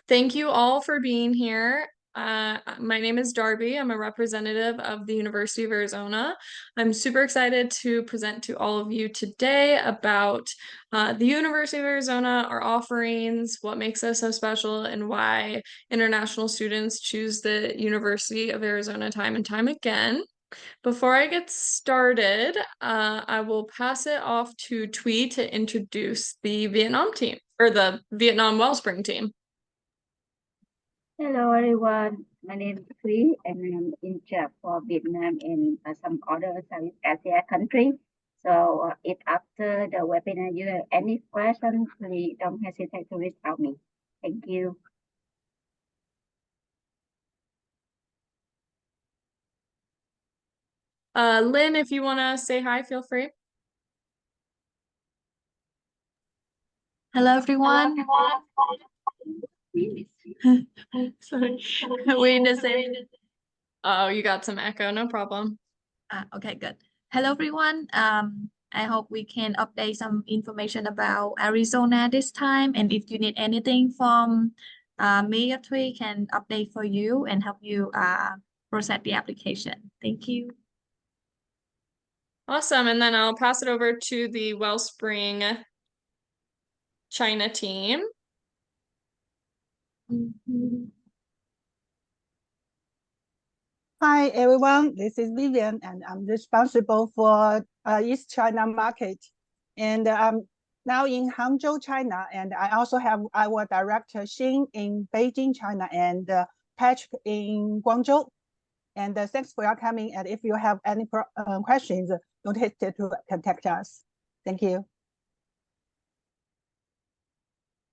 Thank you all for being here. My name is Darby. I'm a representative of the University of Arizona. I'm super excited to present to all of you today about the University of Arizona, our offerings, what makes us so special, and why international students choose the University of Arizona time and time again. Before I get started, I will pass it off to Thuy to introduce the Vietnam team, or the Vietnam Wellspring team. Hello everyone, my name is Thuy and I'm in charge for Vietnam and some other Southeast Asia country. So if after the webinar you have any questions, please don't hesitate to reach out me. Thank you. Lynn, if you want to say hi, feel free. Hello everyone. Sorry. Wait a second. Oh, you got some echo, no problem. Okay, good. Hello everyone. I hope we can update some information about Arizona this time. And if you need anything from me or Thuy can update for you and help you process the application. Thank you. Awesome. And then I'll pass it over to the Wellspring China team. Hi everyone, this is Vivian and I'm responsible for East China market. And I'm now in Hangzhou, China, and I also have our director Xin in Beijing, China, and Patrick in Guangzhou. And thanks for your coming. And if you have any questions, don't hesitate to contact us. Thank you.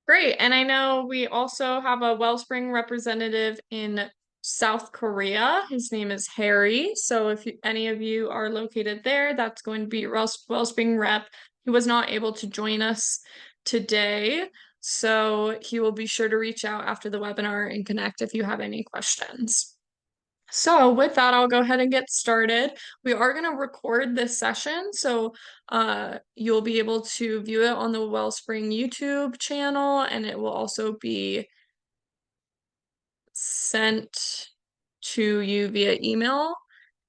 Great. And I know we also have a Wellspring representative in South Korea. His name is Harry. So if any of you are located there, that's going to be Wellspring rep. He was not able to join us today, so he will be sure to reach out after the webinar and connect if you have any questions. So with that, I'll go ahead and get started. We are going to record this session, so you'll be able to view it on the Wellspring YouTube channel, and it will also be sent to you via email,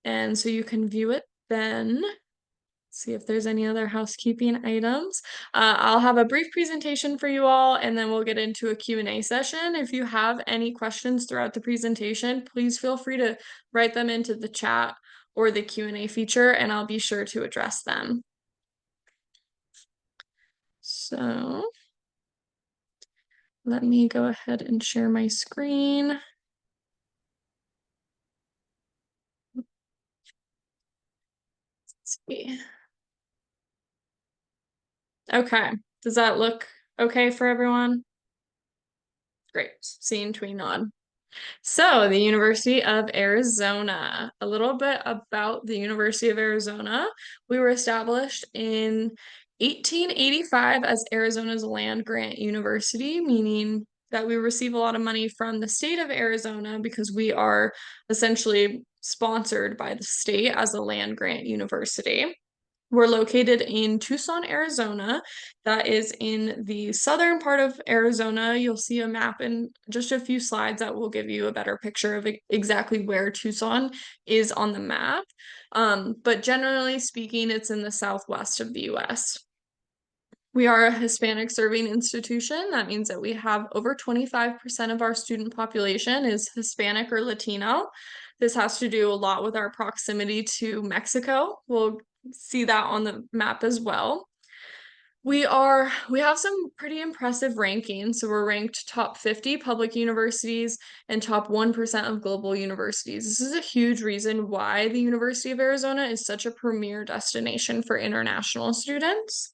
and so you can view it then. See if there's any other housekeeping items. I'll have a brief presentation for you all, and then we'll get into a Q&A session. If you have any questions throughout the presentation, please feel free to write them into the chat or the Q&A feature, and I'll be sure to address them. So let me go ahead and share my screen. Let's see. Okay, does that look okay for everyone? Great, seeing Thuy nod. So the University of Arizona, a little bit about the University of Arizona. We were established in 1885 as Arizona's land-grant university, meaning that we receive a lot of money from the state of Arizona because we are essentially sponsored by the state as a land-grant university. We're located in Tucson, Arizona. That is in the southern part of Arizona. You'll see a map in just a few slides that will give you a better picture of exactly where Tucson is on the map. But generally speaking, it's in the southwest of the US. We are a Hispanic serving institution. That means that we have over 25% of our student population is Hispanic or Latino. This has to do a lot with our proximity to Mexico. We'll see that on the map as well. We have some pretty impressive rankings. So we're ranked top 50 public universities and top 1% of global universities. This is a huge reason why the University of Arizona is such a premier destination for international students.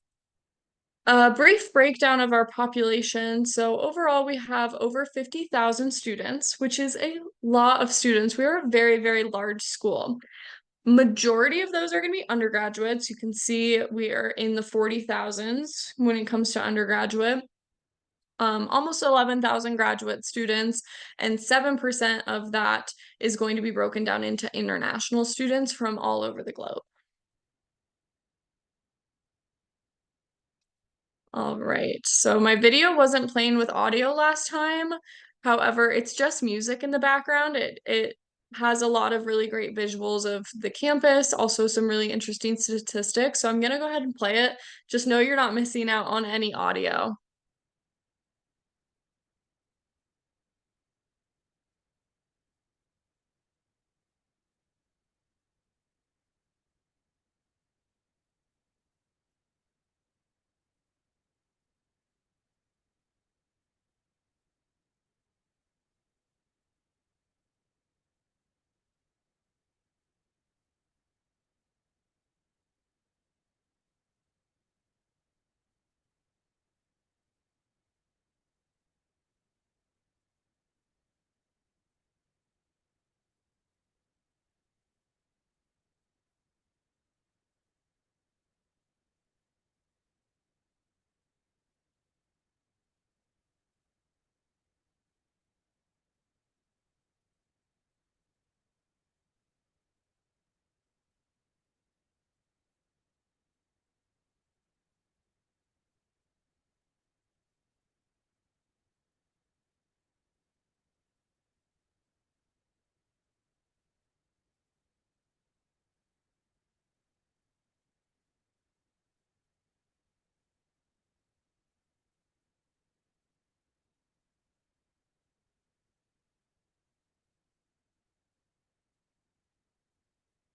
A brief breakdown of our population. So overall, we have over 50,000 students, which is a lot of students. We are a very, very large school. Majority of those are going to be undergraduates. You can see we are in the 40,000s when it comes to undergraduate. Almost 11,000 graduate students, and 7% of that is going to be broken down into international students from all over the globe. All right, so my video wasn't playing with audio last time. However, it's just music in the background. It has a lot of really great visuals of the campus, also some really interesting statistics. So I'm gonna go ahead and play it. Just know you're not missing out on any audio.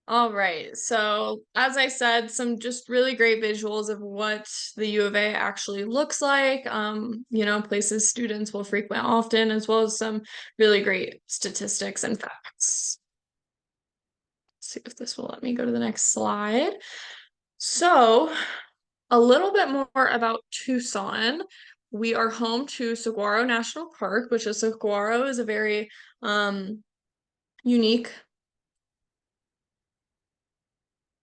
All right. So, as I said, some just really great visuals of what the U of A actually looks like, places students will frequent often, as well as some really great statistics and facts. Let's see if this will let me go to the next slide. So, a little bit more about Tucson. We are home to Saguaro National Park, which is saguaro is a very unique,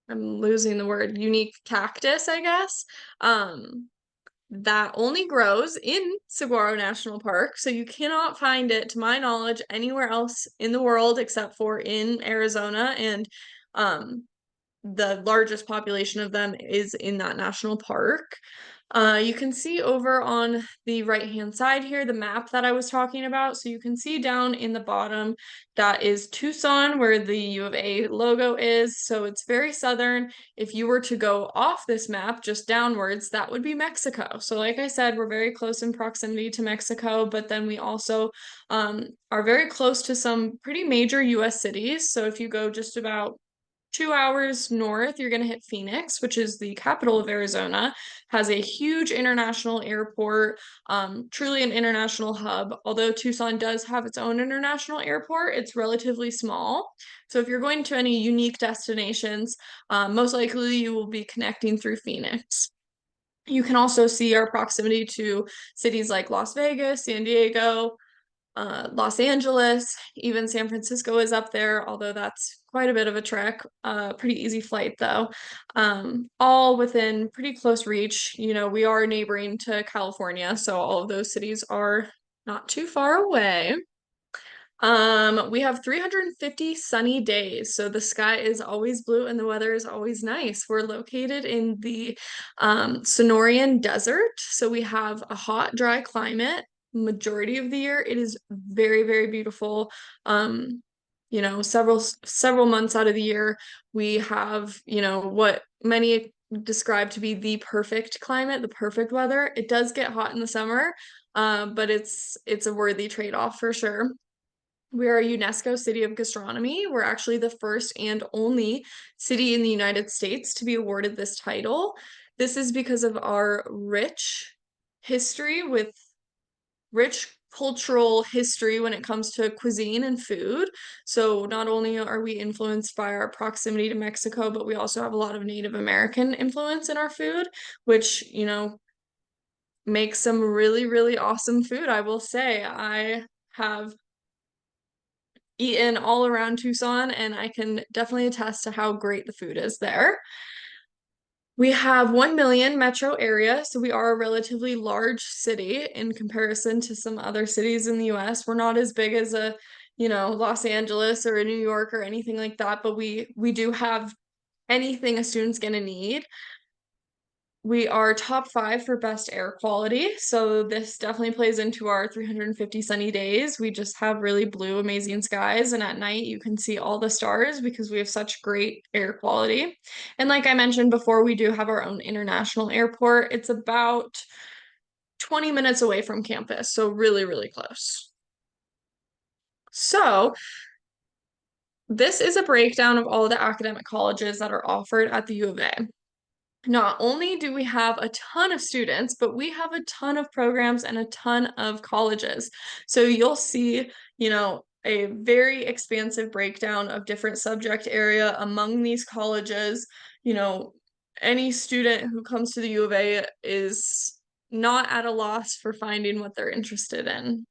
I'm losing the word, unique cactus, I guess, that only grows in Saguaro National Park. So you cannot find it, to my knowledge, anywhere else in the world except for in Arizona. And the largest population of them is in that national park. You can see over on the right-hand side here, the map that I was talking about. So you can see down in the bottom, that is Tucson, where the U of A logo is. So it's very southern. If you were to go off this map, just downwards, that would be Mexico. So like I said, we're very close in proximity to Mexico, but then we also are very close to some pretty major US cities. So if you go just about 2 hours north, you're going to hit Phoenix, which is the capital of Arizona, has a huge international airport, truly an international hub. Although Tucson does have its own international airport, it's relatively small. So if you're going to any unique destinations, most likely you will be connecting through Phoenix. You can also see our proximity to cities like Las Vegas, San Diego, Los Angeles, even San Francisco is up there, although that's quite a bit of a trek. Pretty easy flight though. All within pretty close reach. You know, we are neighboring to California, so all of those cities are not too far away. We have 350 sunny days, so the sky is always blue and the weather is always nice. We're located in the Sonoran Desert, so we have a hot, dry climate majority of the year. It is very, very beautiful. Several months out of the year, we have, what many describe to be the perfect climate, the perfect weather. It does get hot in the summer, but it's a worthy trade-off for sure. We are a UNESCO City of Gastronomy. We're actually the first and only city in the United States to be awarded this title. This is because of our rich history with rich cultural history when it comes to cuisine and food. So not only are we influenced by our proximity to Mexico, but we also have a lot of Native American influence in our food, which, makes some really, really awesome food. I will say I have eaten all around Tucson, and I can definitely attest to how great the food is there. We have 1 million metro area, so we are a relatively large city in comparison to some other cities in the US. We're not as big as Los Angeles or a New York or anything like that, but we do have anything a student's gonna need. We are top 5 for best air quality. So this definitely plays into our 350 sunny days. We just have really blue, amazing skies. And at night, you can see all the stars because we have such great air quality. And like I mentioned before, we do have our own international airport. It's about 20 minutes away from campus. So really, really close. So this is a breakdown of all the academic colleges that are offered at the U of A. Not only do we have a ton of students, but we have a ton of programs and a ton of colleges. So you'll see, a very expansive breakdown of different subject area among these colleges. Any student who comes to the U of A is not at a loss for finding what they're interested in.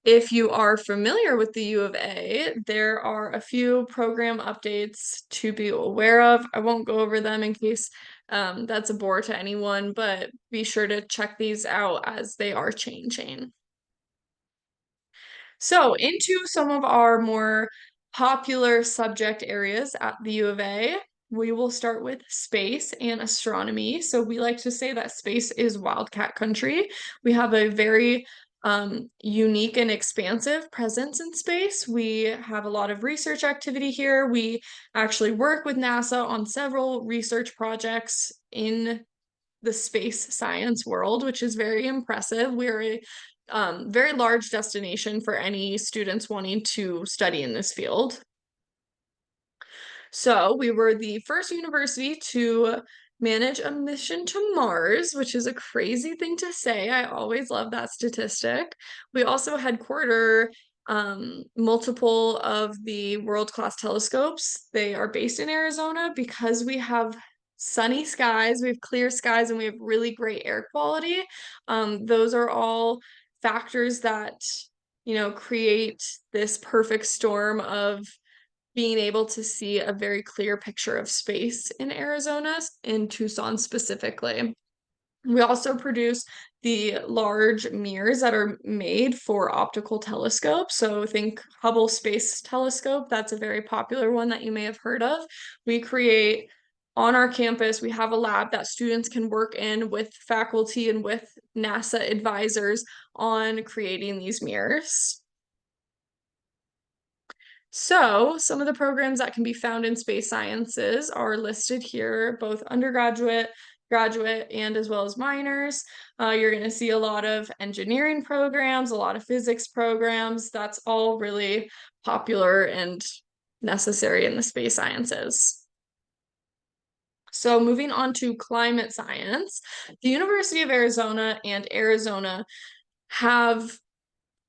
If you are familiar with the U of A, there are a few program updates to be aware of. I won't go over them in case that's a bore to anyone, but be sure to check these out as they are changing. So into some of our more popular subject areas at the U of A, we will start with space and astronomy. So we like to say that space is wildcat country. We have a very unique and expansive presence in space. We have a lot of research activity here. We actually work with NASA on several research projects in the space science world, which is very impressive. We're a very large destination for any students wanting to study in this field. So we were the first university to manage a mission to Mars, which is a crazy thing to say. I always love that statistic. We also headquarter multiple of the world-class telescopes. They are based in Arizona because we have sunny skies, we have clear skies, and we have really great air quality. Those are all factors that, create this perfect storm of being able to see a very clear picture of space in Arizona, in Tucson specifically. We also produce the large mirrors that are made for optical telescopes. So think Hubble Space Telescope. That's a very popular one that you may have heard of. We create on our campus, we have a lab that students can work in with faculty and with NASA advisors on creating these mirrors. So some of the programs that can be found in space sciences are listed here, both undergraduate, graduate, and as well as minors. You're going to see a lot of engineering programs, a lot of physics programs. That's all really popular and necessary in the space sciences. So moving on to climate science, the University of Arizona and Arizona have,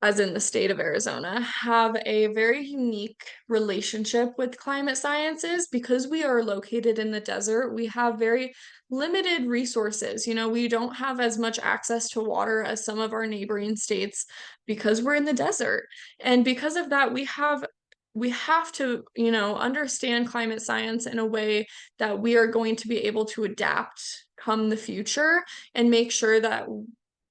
as in the state of Arizona, have a very unique relationship with climate sciences. Because we are located in the desert, we have very limited resources. We don't have as much access to water as some of our neighboring states because we're in the desert. And because of that, we have to, understand climate science in a way that we are going to be able to adapt come the future and make sure that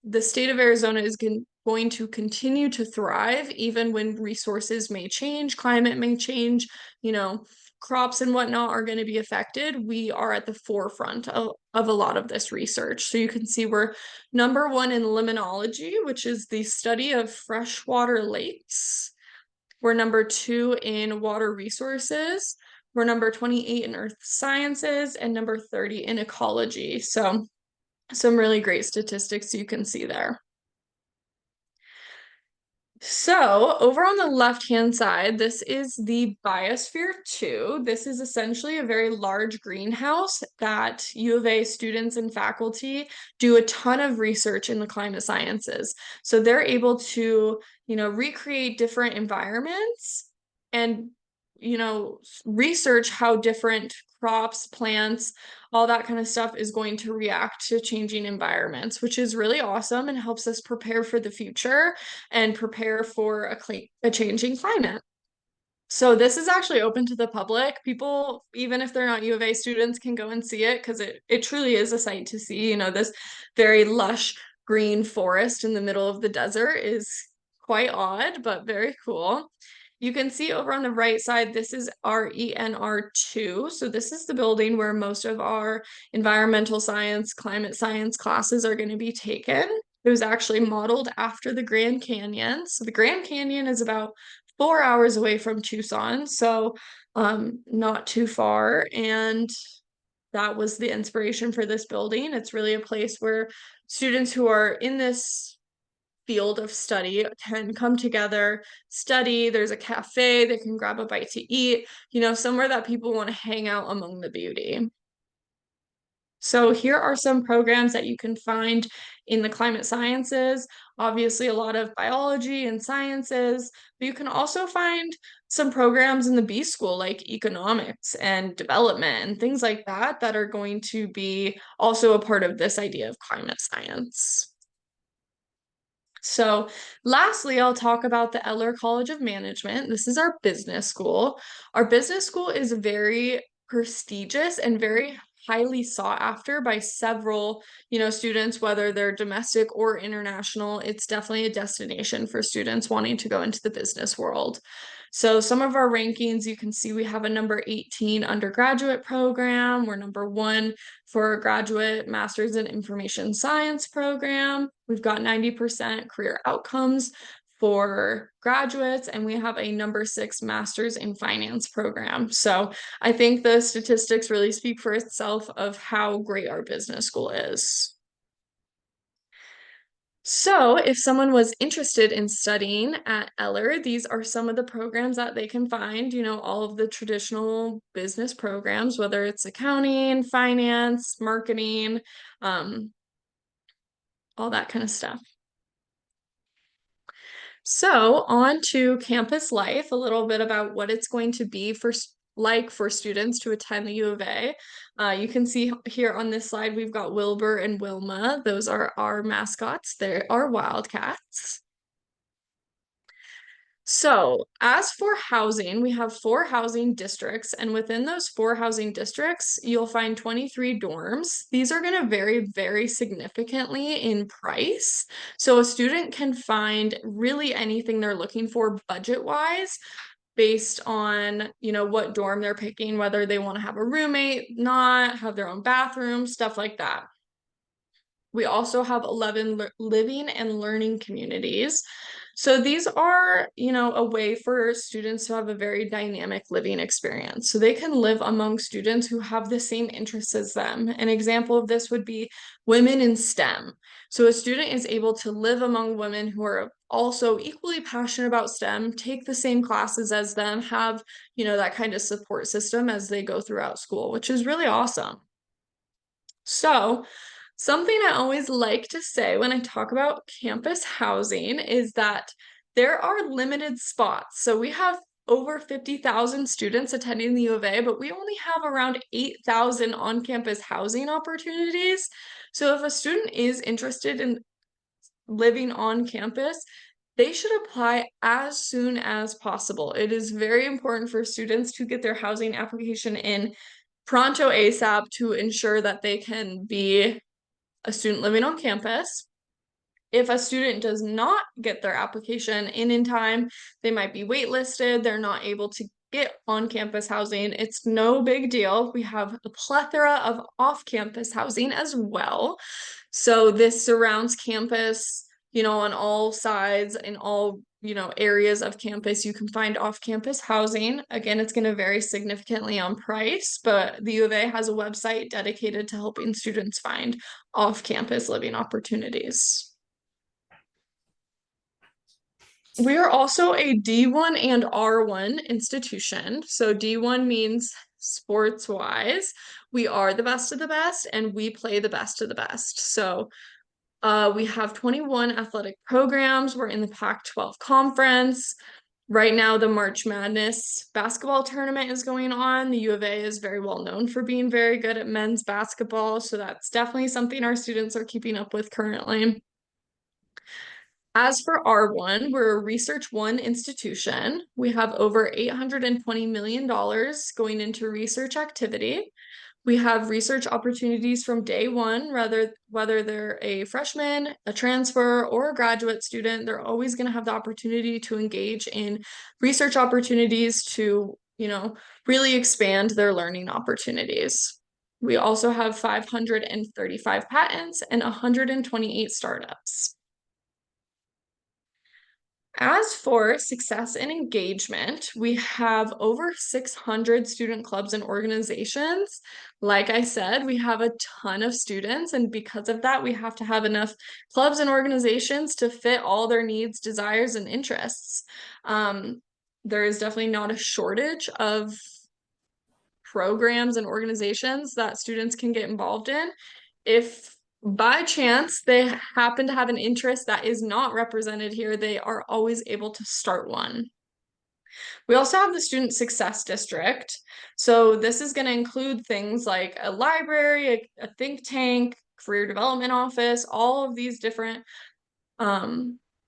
the state of Arizona is going to continue to thrive even when resources may change, climate may change, crops and whatnot are going to be affected. We are at the forefront of a lot of this research. So you can see we're number 1 in limnology, which is the study of freshwater lakes. We're number 2 in water resources. We're number 28 in earth sciences and number 30 in ecology. So some really great statistics you can see there. So over on the left-hand side, this is the Biosphere 2. This is essentially a very large greenhouse that U of A students and faculty do a ton of research in the climate sciences. So they're able to, recreate different environments and, research how different crops, plants, all that kind of stuff is going to react to changing environments, which is really awesome and helps us prepare for the future and prepare for a changing climate. So this is actually open to the public. People, even if they're not U of A students, can go and see it because it truly is a sight to see. This very lush green forest in the middle of the desert is quite odd, but very cool. You can see over on the right side, this is our ENR2. So this is the building where most of our environmental science, climate science classes are going to be taken. It was actually modeled after the Grand Canyon. So the Grand Canyon is about 4 hours away from Tucson, so not too far. And that was the inspiration for this building. It's really a place where students who are in this field of study can come together, study. There's a cafe, they can grab a bite to eat, you know, somewhere that people want to hang out among the beauty. So here are some programs that you can find in the climate sciences. Obviously, a lot of biology and sciences, but you can also find some programs in the B school like economics and development and things like that that are going to be also a part of this idea of climate science. So lastly, I'll talk about the Eller College of Management. This is our business school. Our business school is very prestigious and very highly sought after by several, you know, students, whether they're domestic or international. It's definitely a destination for students wanting to go into the business world. So some of our rankings, you can see we have a number 18 undergraduate program. We're number 1 for a graduate master's in information science program. We've got 90% career outcomes for graduates, and we have a number 6 master's in finance program. So I think the statistics really speak for itself of how great our business school is. So if someone was interested in studying at Eller, these are some of the programs that they can find, you know, all of the traditional business programs, whether it's accounting, finance, marketing, all that kind of stuff. So on to campus life, a little bit about what it's going to be for students to attend the U of A. You can see here on this slide, we've got Wilbur and Wilma. Those are our mascots. They are Wildcats. So as for housing, we have 4 housing districts, and within those 4 housing districts, you'll find 23 dorms. These are going to vary very significantly in price. So a student can find really anything they're looking for budget-wise based on, you know, what dorm they're picking, whether they want to have a roommate, not have their own bathroom, stuff like that. We also have 11 living and learning communities. So these are, you know, a way for students to have a very dynamic living experience. So they can live among students who have the same interests as them. An example of this would be women in STEM. So a student is able to live among women who are also equally passionate about STEM, take the same classes as them, have, you know, that kind of support system as they go throughout school, which is really awesome. So something I always like to say when I talk about campus housing is that there are limited spots. So we have over 50,000 students attending the U of A, but we only have around 8,000 on-campus housing opportunities. So if a student is interested in living on campus, they should apply as soon as possible. It is very important for students to get their housing application in pronto ASAP to ensure that they can be a student living on campus. If a student does not get their application in time, they might be waitlisted, they're not able to get on-campus housing. It's no big deal. We have a plethora of off-campus housing as well. So this surrounds campus, you know, on all sides, in all, you know, areas of campus. You can find off-campus housing. Again, it's going to vary significantly on price, but the U of A has a website dedicated to helping students find off-campus living opportunities. We are also a D1 and R1 institution. So D1 means sports-wise, we are the best of the best and we play the best of the best. So we have 21 athletic programs. We're in the Pac-12 conference. Right now, the March Madness basketball tournament is going on. The U of A is very well known for being very good at men's basketball. So that's definitely something our students are keeping up with currently. As for R1, we're a Research One institution. We have over $820 million going into research activity. We have research opportunities from day one, whether they're a freshman, a transfer, or a graduate student, they're always going to have the opportunity to engage in research opportunities to, really expand their learning opportunities. We also have 535 patents and 128 startups. As for success and engagement, we have over 600 student clubs and organizations. Like I said, we have a ton of students, and because of that, we have to have enough clubs and organizations to fit all their needs, desires, and interests. There is definitely not a shortage of programs and organizations that students can get involved in. If by chance they happen to have an interest that is not represented here, they are always able to start one. We also have the Student Success District. So this is going to include things like a library, a think tank, career development office, all of these different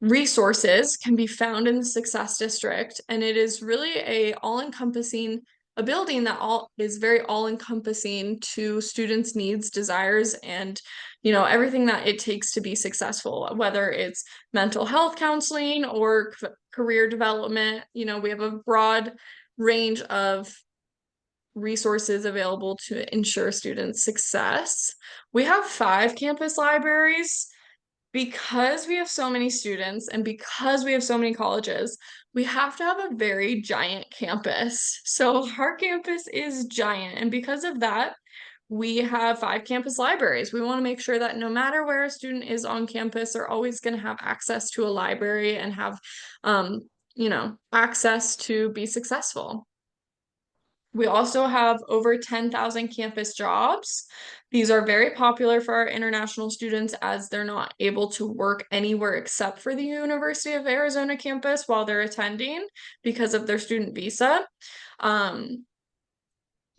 resources can be found in the Success District, and it is really a building that is very all-encompassing to students' needs, desires, and everything that it takes to be successful, whether it's mental health counseling or career development. We have a broad range of resources available to ensure students' success. We have 5 campus libraries. Because we have so many students and because we have so many colleges, we have to have a very giant campus. So our campus is giant, and because of that, we have 5 campus libraries. We want to make sure that no matter where a student is on campus, they're always going to have access to a library and have, access to be successful. We also have over 10,000 campus jobs. These are very popular for our international students as they're not able to work anywhere except for the University of Arizona campus while they're attending because of their student visa. The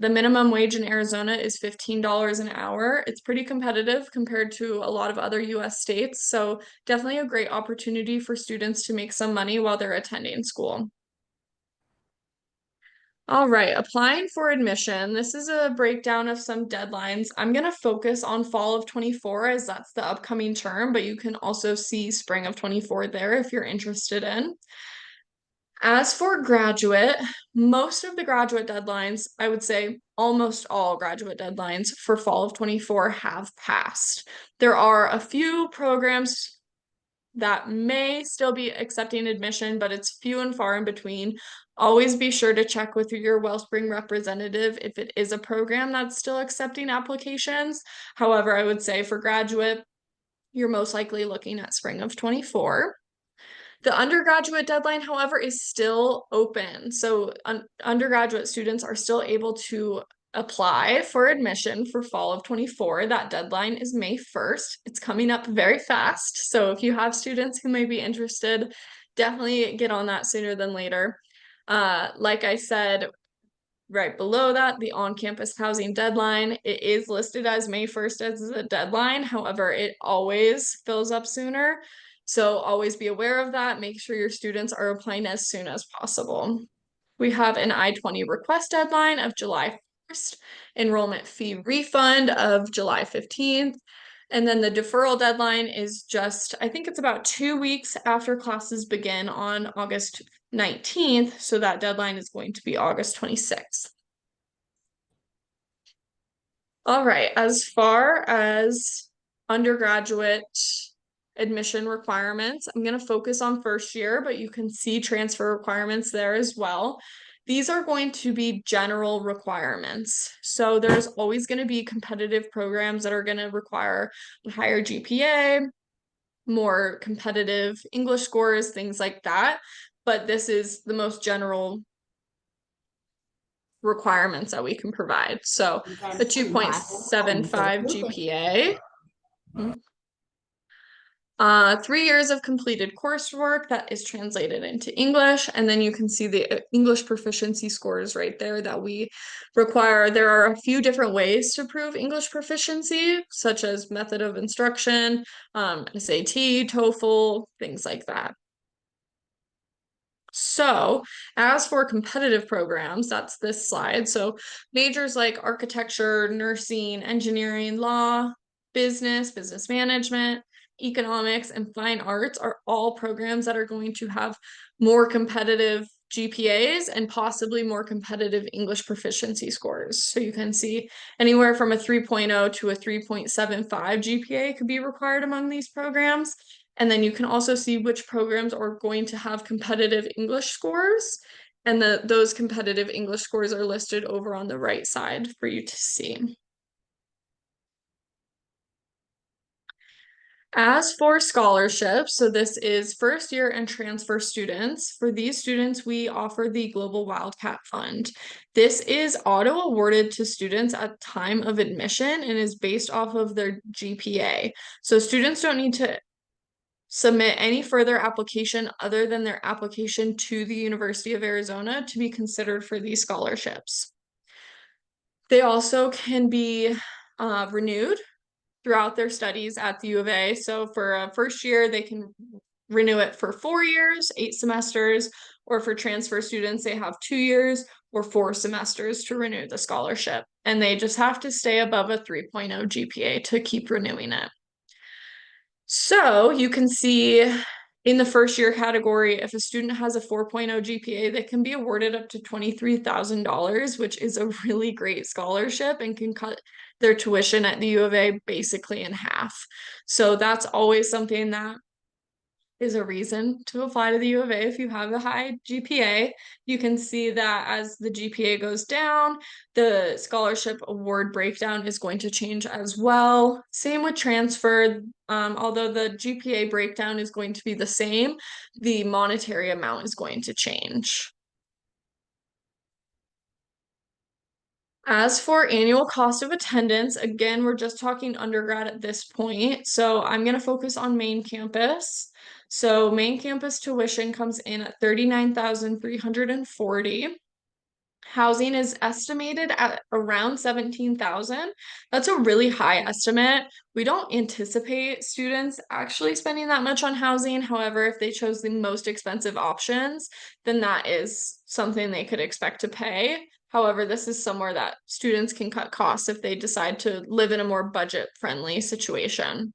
minimum wage in Arizona is $15 an hour. It's pretty competitive compared to a lot of other US states, so definitely a great opportunity for students to make some money while they're attending school. All right, applying for admission. This is a breakdown of some deadlines. I'm going to focus on fall of 24 as that's the upcoming term, but you can also see spring of 24 there if you're interested in. As for graduate, most of the graduate deadlines, I would say almost all graduate deadlines for fall of 24 have passed. There are a few programs that may still be accepting admission, but it's few and far in between. Always be sure to check with your Wellspring representative if it is a program that's still accepting applications. However, I would say for graduate, you're most likely looking at spring of 24. The undergraduate deadline, however, is still open. So undergraduate students are still able to apply for admission for fall of 24. That deadline is May 1st. It's coming up very fast. So if you have students who may be interested, definitely get on that sooner than later. Like I said, right below that, the on-campus housing deadline, it is listed as May 1st as the deadline. However, it always fills up sooner. So always be aware of that. Make sure your students are applying as soon as possible. We have an I-20 request deadline of July 1st, enrollment fee refund of July 15th. And then the deferral deadline is I think it's about 2 weeks after classes begin on August 19th. So that deadline is going to be August 26th. All right, as far as undergraduate admission requirements, I'm going to focus on first year, but you can see transfer requirements there as well. These are going to be general requirements. So there's always going to be competitive programs that are going to require a higher GPA, more competitive English scores, things like that. But this is the most general requirements that we can provide. So the 2.75 GPA. 3 years of completed coursework that is translated into English, and then you can see the English proficiency scores right there that we require. There are a few different ways to prove English proficiency, such as method of instruction, SAT, TOEFL, things like that. So, as for competitive programs, that's this slide. So, majors like architecture, nursing, engineering, law, business management, economics, and fine arts are all programs that are going to have more competitive GPAs and possibly more competitive English proficiency scores. So, you can see anywhere from a 3.0 to a 3.75 GPA could be required among these programs. And then you can also see which programs are going to have competitive English scores. And those competitive English scores are listed over on the right side for you to see. As for scholarships, so this is first year and transfer students. For these students, we offer the Global Wildcat Fund. This is auto awarded to students at time of admission and is based off of their GPA. So students don't need to submit any further application other than their application to the University of Arizona to be considered for these scholarships. They also can be renewed throughout their studies at the U of A. So for a first year, they can renew it for 4 years, 8 semesters, or for transfer students, they have 2 years or 4 semesters to renew the scholarship. And they just have to stay above a 3.0 GPA to keep renewing it. So you can see in the first year category, if a student has a 4.0 GPA, they can be awarded up to $23,000, which is a really great scholarship and can cut their tuition at the U of A basically in half. So that's always something that is a reason to apply to the U of A if you have a high GPA. You can see that as the GPA goes down, the scholarship award breakdown is going to change as well. Same with transfer. Although the GPA breakdown is going to be the same, the monetary amount is going to change. As for annual cost of attendance, again, we're just talking undergrad at this point. So I'm going to focus on main campus. So main campus tuition comes in at $39,340. Housing is estimated at around $17,000. That's a really high estimate. We don't anticipate students actually spending that much on housing. However, if they chose the most expensive options, then that is something they could expect to pay. However, this is somewhere that students can cut costs if they decide to live in a more budget-friendly situation.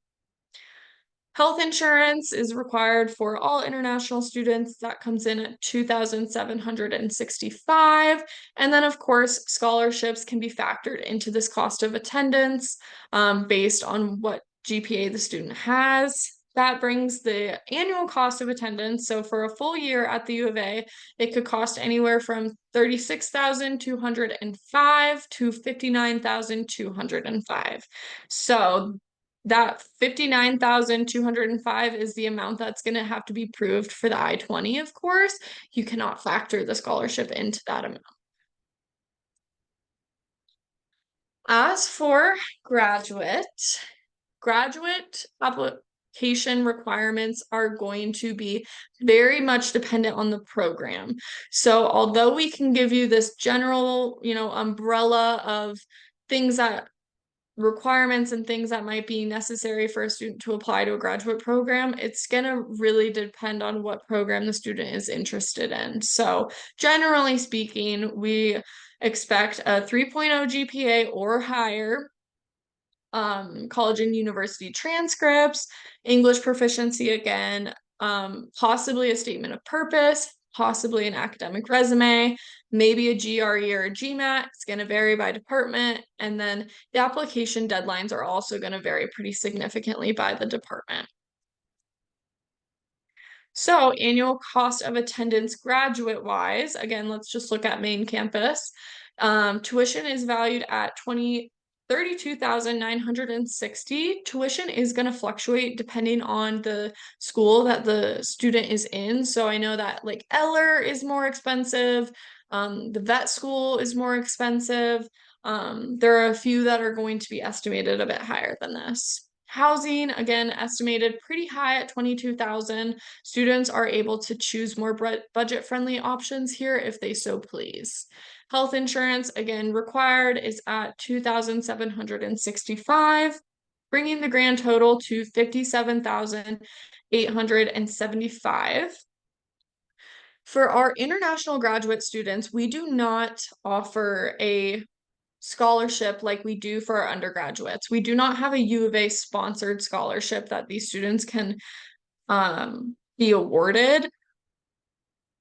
Health insurance is required for all international students. That comes in at $2,765. And then, of course, scholarships can be factored into this cost of attendance based on what GPA the student has. That brings the annual cost of attendance. So for a full year at the U of A, it could cost anywhere from $36,205 to $59,205. So that $59,205 is the amount that's going to have to be proved for the I-20, of course. You cannot factor the scholarship into that amount. As for graduate application requirements are going to be very much dependent on the program. So although we can give you this general, umbrella of things that requirements and things that might be necessary for a student to apply to a graduate program, it's going to really depend on what program the student is interested in. So generally speaking, we expect a 3.0 GPA or higher, college and university transcripts, English proficiency again, possibly a statement of purpose, possibly an academic resume, maybe a GRE or a GMAT. It's going to vary by department. And then the application deadlines are also going to vary pretty significantly by the department. So annual cost of attendance graduate-wise, again, let's just look at main campus. Tuition is valued at $32,960. Tuition is going to fluctuate depending on the school that the student is in. So I know that like Eller is more expensive. The vet school is more expensive. There are a few that are going to be estimated a bit higher than this. Housing, again, estimated pretty high at $22,000. Students are able to choose more budget-friendly options here if they so please. Health insurance, again, required is at $2,765, bringing the grand total to $57,875. For our international graduate students, we do not offer a scholarship like we do for our undergraduates. We do not have a U of A sponsored scholarship that these students can be awarded.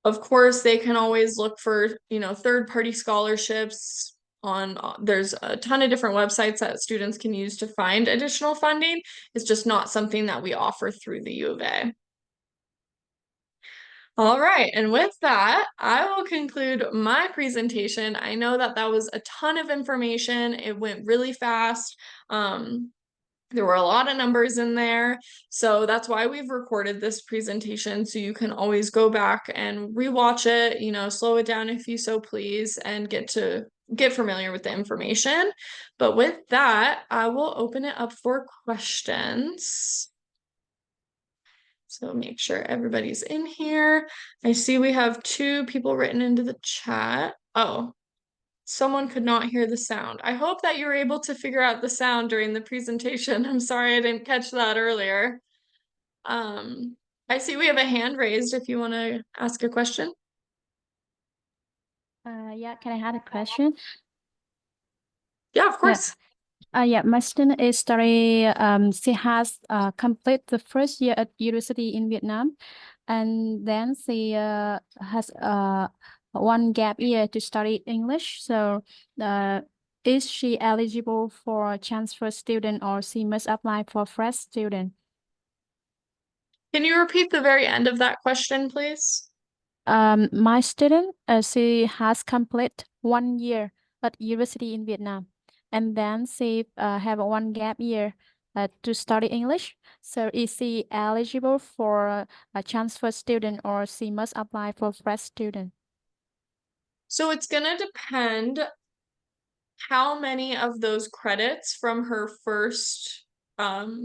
Of course, they can always look for, third-party scholarships on, there's a ton of different websites that students can use to find additional funding. It's just not something that we offer through the U of A. All right, and with that, I will conclude my presentation. I know that that was a ton of information. It went really fast. There were a lot of numbers in there. So that's why we've recorded this presentation. So you can always go back and rewatch it, slow it down if you so please, and get familiar with the information. But with that, I will open it up for questions. So make sure everybody's in here. I see we have 2 people written into the chat. Oh, someone could not hear the sound. I hope that you were able to figure out the sound during the presentation. I'm sorry I didn't catch that earlier. I see we have a hand raised if you want to ask a question. Yeah, can I have a question? Yeah, of course. Yeah, my student is she has completed the first year at university in Vietnam, and then she has one gap year to study English. So, is she eligible for a transfer student, or she must apply for fresh student? Can you repeat the very end of that question, please? My student, she has completed 1 year at university in Vietnam, and then she have one gap year to study English. So is she eligible for a transfer student, or she must apply for fresh student? So it's gonna depend how many of those credits from her first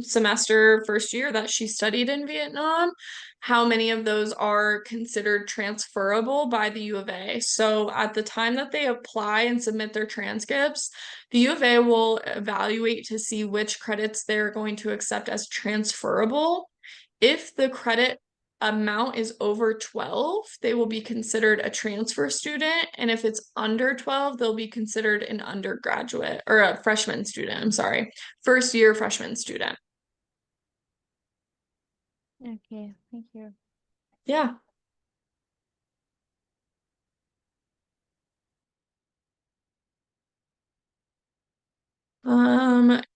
semester, first year that she studied in Vietnam, how many of those are considered transferable by the U of A. So at the time that they apply and submit their transcripts, the U of A will evaluate to see which credits they're going to accept as transferable. If the credit amount is over 12, they will be considered a transfer student. And if it's under 12, they'll be considered an undergraduate or a freshman student. I'm sorry, first year freshman student. Okay, thank you. Yeah.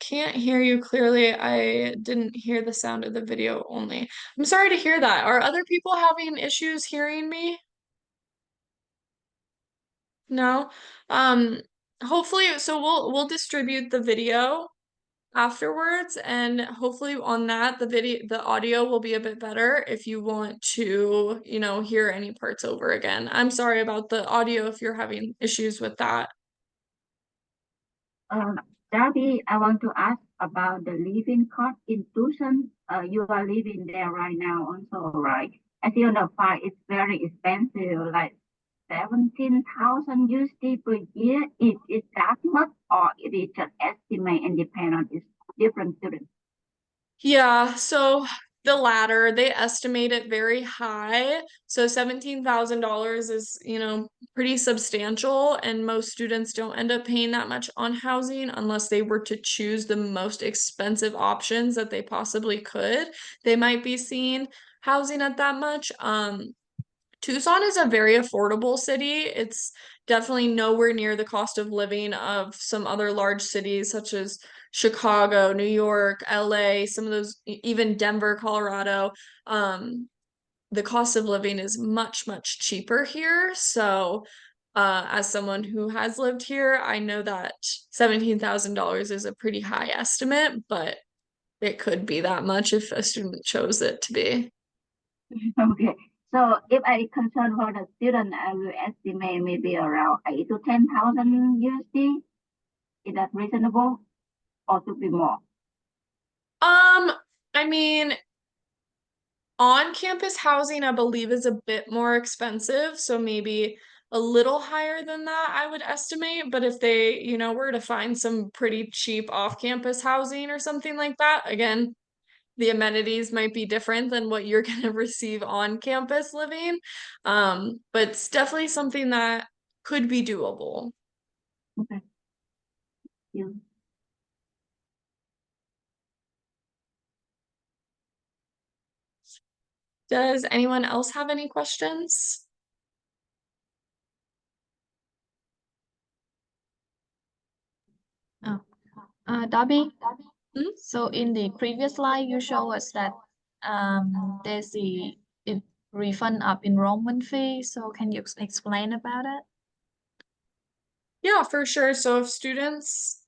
Can't hear you clearly. I didn't hear the sound of the video only. I'm sorry to hear that. Are other people having issues hearing me? No. Hopefully, so we'll distribute the video afterwards, and hopefully on that the audio will be a bit better if you want to, hear any parts over again. I'm sorry about the audio if you're having issues with that. Darby, I want to ask about the living cost in Tucson. You are living there right now also, right? I see on the file it's very expensive, like 17,000 USD per year. Is it that much, or it is just estimate and depend on different students? Yeah, so the latter, they estimate it very high. So $17,000 is, pretty substantial, and most students don't end up paying that much on housing unless they were to choose the most expensive options that they possibly could. They might be seeing housing at that much. Tucson is a very affordable city. It's definitely nowhere near the cost of living of some other large cities such as Chicago, New York, LA, some of those, even Denver, Colorado. The cost of living is much, much cheaper here. So, as someone who has lived here, I know that $17,000 is a pretty high estimate, but it could be that much if a student chose it to be. Okay. So if I concern for the student, I will estimate maybe around 8 to 10,000 USD. Is that reasonable, or to be more? I mean, on-campus housing, I believe, is a bit more expensive, so maybe a little higher than that, I would estimate. But if they, were to find some pretty cheap off-campus housing or something like that, again, the amenities might be different than what you're going to receive on campus living. But it's definitely something that could be doable. Okay. Yeah. Does anyone else have any questions? Darby, Mhm. so in the previous slide, you show us that there's the refund of enrollment fee. So can you explain about it? Yeah, for sure. So if students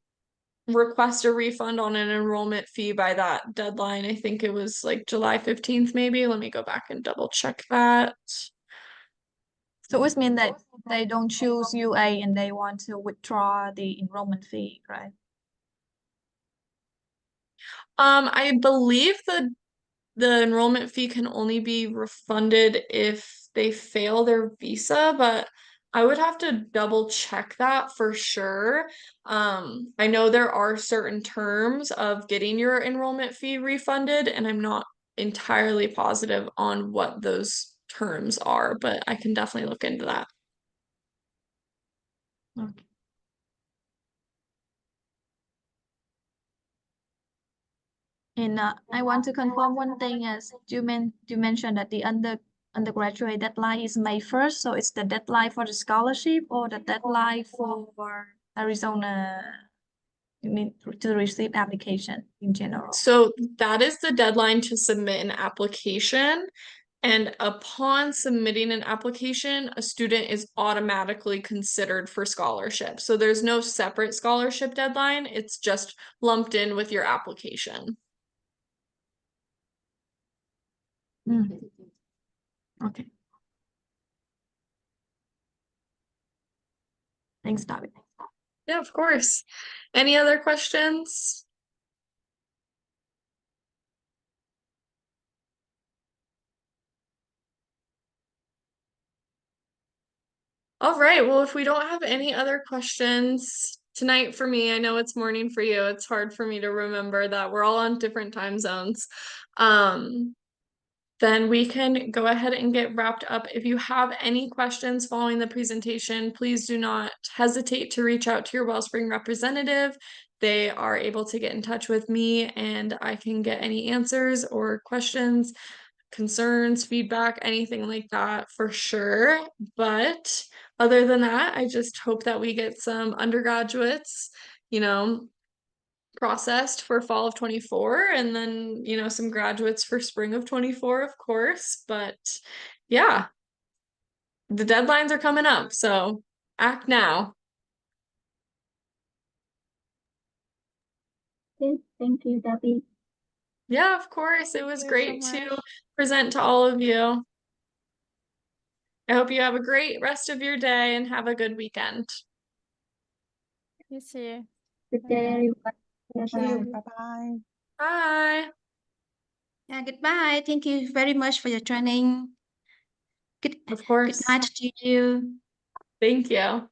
request a refund on an enrollment fee by that deadline, I think it was like July 15th, maybe. Let me go back and double check that. So it means that they don't choose UA and they want to withdraw the enrollment fee, right? I believe the enrollment fee can only be refunded if they fail their visa, but I would have to double check that for sure. I know there are certain terms of getting your enrollment fee refunded, and I'm not entirely positive on what those terms are, but I can definitely look into that. Okay. And I want to confirm one thing, as you mentioned that the undergraduate deadline is May 1st, so it's the deadline for the scholarship or the deadline for Arizona, you mean to receive application in general? So that is the deadline to submit an application. And upon submitting an application, a student is automatically considered for scholarship. So there's no separate scholarship deadline. It's just lumped in with your application. Okay. Thanks, David. Yeah, of course. Any other questions? All right. Well, if we don't have any other questions tonight for me, I know it's morning for you. It's hard for me to remember that we're all on different time zones. Then we can go ahead and get wrapped up. If you have any questions following the presentation, please do not hesitate to reach out to your Wellspring representative. They are able to get in touch with me and I can get any answers or questions, concerns, feedback, anything like that for sure. But other than that, I just hope that we get some undergraduates, processed for fall of 24 and then some graduates for spring of 24, of course. But yeah, the deadlines are coming up, so act now. Okay, thank you, David. Yeah, of course, it was you so great much. to present to all of you. I hope you have a great rest of your day and have a good weekend. You too. Good day, everyone. Thank Bye-bye. you. Bye-bye. Bye. Yeah, goodbye. Thank you very much for your training. Good Of course. night to you. Thank you.